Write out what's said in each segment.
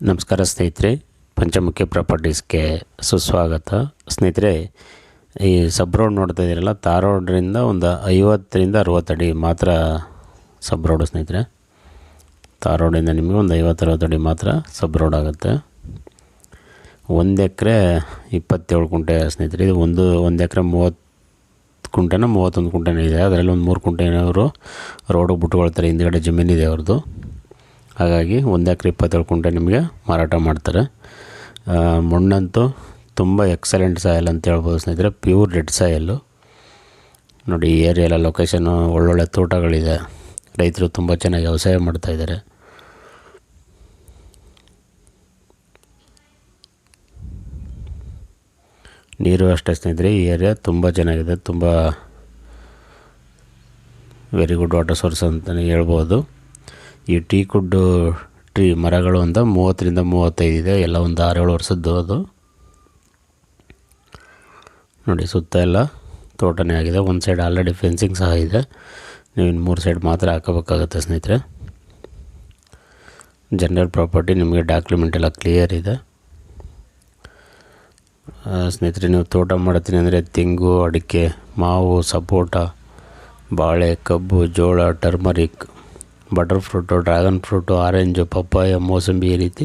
ನಮಸ್ಕಾರ ಸ್ನೇಹಿತರೆ, ಪಂಚಮುಖಿ ಪ್ರಾಪರ್ಟೀಸ್ಗೆ ಸುಸ್ವಾಗತ. ಸ್ನೇಹಿತರೆ, ಈ ಸಬ್ ರೋಡ್ ನೋಡ್ತಾ ಇದ್ದೀರಲ್ಲ, ತಾರ್ ರೋಡ್ರಿಂದ ಒಂದು 50ರಿಂದ 60 ಅಡಿ ಮಾತ್ರ ಸಬ್ ರೋಡು ಸ್ನೇಹಿತರೆ. ತಾರ್ ರೋಡಿಂದ ನಿಮಗೆ ಒಂದು 50-60 ಅಡಿ ಮಾತ್ರ ಸಬ್ ರೋಡ್ ಆಗುತ್ತೆ. 1 ಎಕರೆ 27 ಕುಂಟೆ ಸ್ನೇಹಿತರೆ. ಇದು ಒಂದು ಎಕರೆ 30 ಕುಂಟೆನ 31 ಕುಂಟೆನೇ ಇದೆ. ಅದರಲ್ಲಿ ಒಂದು 3 ಕುಂಟೆನವರು ರೋಡಿಗೆ ಬಿಟ್ಟುಕೊಳ್ತಾರೆ, ಹಿಂದ್ಗಡೆ ಜಮೀನಿದೆ ಅವ್ರದ್ದು. ಹಾಗಾಗಿ 1 ಎಕರೆ 27 ಕುಂಟೆ ನಿಮಗೆ ಮಾರಾಟ ಮಾಡ್ತಾರೆ. ಮಣ್ಣಂತೂ ತುಂಬ ಎಕ್ಸಲೆಂಟ್ ಸಾಯಲ್ ಅಂತ ಹೇಳ್ಬೋದು ಸ್ನೇಹಿತರೆ. ಪ್ಯೂರ್ ರೆಡ್ ಸಾಯಲ್ಲು ನೋಡಿ. ಈ ಏರಿಯೆಲ್ಲ ಲೊಕೇಶನ್ನು ಒಳ್ಳೊಳ್ಳೆ ತೋಟಗಳಿದೆ. ರೈತರು ತುಂಬ ಚೆನ್ನಾಗಿ ವ್ಯವಸಾಯ ಮಾಡ್ತಾಯಿದ್ದಾರೆ. ನೀರು ಅಷ್ಟೇ ಸ್ನೇಹಿತರೆ, ಈ ಏರಿಯಾ ತುಂಬ ಚೆನ್ನಾಗಿದೆ. ತುಂಬ ವೆರಿ ಗುಡ್ ವಾಟರ್ ಸೋರ್ಸ್ ಅಂತಲೇ ಹೇಳ್ಬೋದು. ಈ ಟ್ರೀ ಮರಗಳು ಅಂತ 30ರಿಂದ 35 ಇದೆ. ಎಲ್ಲ ಒಂದು 6-7 ವರ್ಷದ್ದು. ಅದು ನೋಡಿ, ಸುತ್ತ ಎಲ್ಲ ತೋಟನೇ ಆಗಿದೆ. ಒಂದು ಸೈಡ್ ಆಲ್ರೆಡಿ ಫೆನ್ಸಿಂಗ್ ಸಹ ಇದೆ. ನೀವು ಇನ್ನು 3 ಸೈಡ್ ಮಾತ್ರ ಹಾಕೋಬೇಕಾಗುತ್ತೆ ಸ್ನೇಹಿತರೆ. ಜನರಲ್ ಪ್ರಾಪರ್ಟಿ, ನಿಮಗೆ ಡಾಕ್ಯುಮೆಂಟ್ ಎಲ್ಲ ಕ್ಲಿಯರ್ ಇದೆ ಸ್ನೇಹಿತರೆ. ನೀವು ತೋಟ ಮಾಡ್ತೀನಿ ಅಂದರೆ ತೆಂಗು, ಅಡಿಕೆ, ಮಾವು, ಸಪೋಟ, ಬಾಳೆ, ಕಬ್ಬು, ಜೋಳ, turmeric, butter fruit, dragon fruit, orange, papaya, mosambi, ಈ ರೀತಿ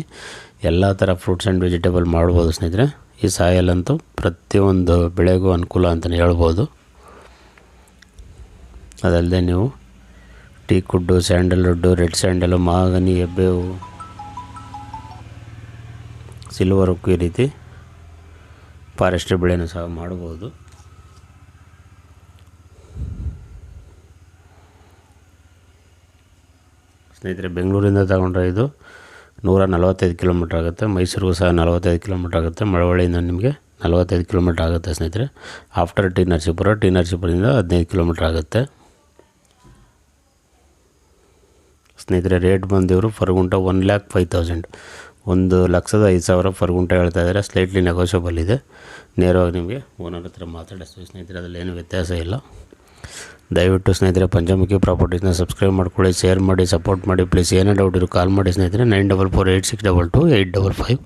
ಎಲ್ಲ ಥರ ಫ್ರೂಟ್ಸ್ ಆ್ಯಂಡ್ ವೆಜಿಟೇಬಲ್ ಮಾಡ್ಬೋದು ಸ್ನೇಹಿತರೆ. ಈ ಸಾಯಲ್ಲಂತೂ ಪ್ರತಿಯೊಂದು ಬೆಳೆಗೂ ಅನುಕೂಲ ಅಂತಲೇ ಹೇಳ್ಬೋದು. ಅದಲ್ಲದೆ ನೀವು ಟೀಕುಡ್ಡು, ಸ್ಯಾಂಡಲ್ವುಡ್ಡು, ರೆಡ್ ಸ್ಯಾಂಡಲು, ಮಹಾಗನಿ, ಹೆಬ್ಬೇವು, ಸಿಲ್ವರ್ ಉಕ್ಕು, ಈ ರೀತಿ ಫಾರೆಸ್ಟ್ರಿ ಬೆಳೆನೂ ಸಹ ಮಾಡ್ಬೋದು. ಸ್ನೇಹಿತರೆ, ಬೆಂಗಳೂರಿಂದ ತಗೊಂಡ್ರೆ ಇದು 145 ಕಿಲೋಮೀಟ್ರ್ ಆಗುತ್ತೆ. ಮೈಸೂರಿಗೂ ಸಹ 45 ಕಿಲೋಮೀಟ್ರ್ ಆಗುತ್ತೆ. ಮಳವಳ್ಳಿಯಿಂದ ನಿಮಗೆ 45 ಕಿಲೋಮೀಟ್ರ್ ಆಗುತ್ತೆ ಸ್ನೇಹಿತರೆ. ಆಫ್ಟರ್ ಟಿ ನರಸೀಪುರದಿಂದ 15 ಕಿಲೋಮೀಟ್ರ್ ಆಗುತ್ತೆ ಸ್ನೇಹಿತರೆ. ರೇಟ್ ಬಂದಿವರು ಫರ್ ಗುಂಟ 1,05,000, 1,05,000 ಫರ್ ಗುಂಟ ಹೇಳ್ತಾ ಇದ್ದಾರೆ. ಸ್ಲೈಟ್ಲಿ ನೆಗೋಷಿಯಬಲ್ ಇದೆ. ನೇರವಾಗಿ ನಿಮಗೆ ಓನರ್ ಹತ್ರ ಮಾತಾಡಿಸ್ತೀವಿ ಸ್ನೇಹಿತರೆ. ಅದರಲ್ಲಿ ಏನು ವ್ಯತ್ಯಾಸ ಇಲ್ಲ. ದಯವಿಟ್ಟು ಸ್ನೇಹಿತರೆ, ಪಂಚಮುಖಿ ಪ್ರಾಪರ್ಟೀಸ್ನ ಸಬ್ಸ್ಕ್ರೈಬ್ ಮಾಡ್ಕೊಳ್ಳಿ, ಶೇರ್ ಮಾಡಿ, ಸಪೋರ್ಟ್ ಮಾಡಿ ಪ್ಲೀಸ್. ಏನೇ ಡೌಟ್ ಇರೋ ಕಾಲ್ ಮಾಡಿ ಸ್ನೇಹಿತರೆ. 9448622855.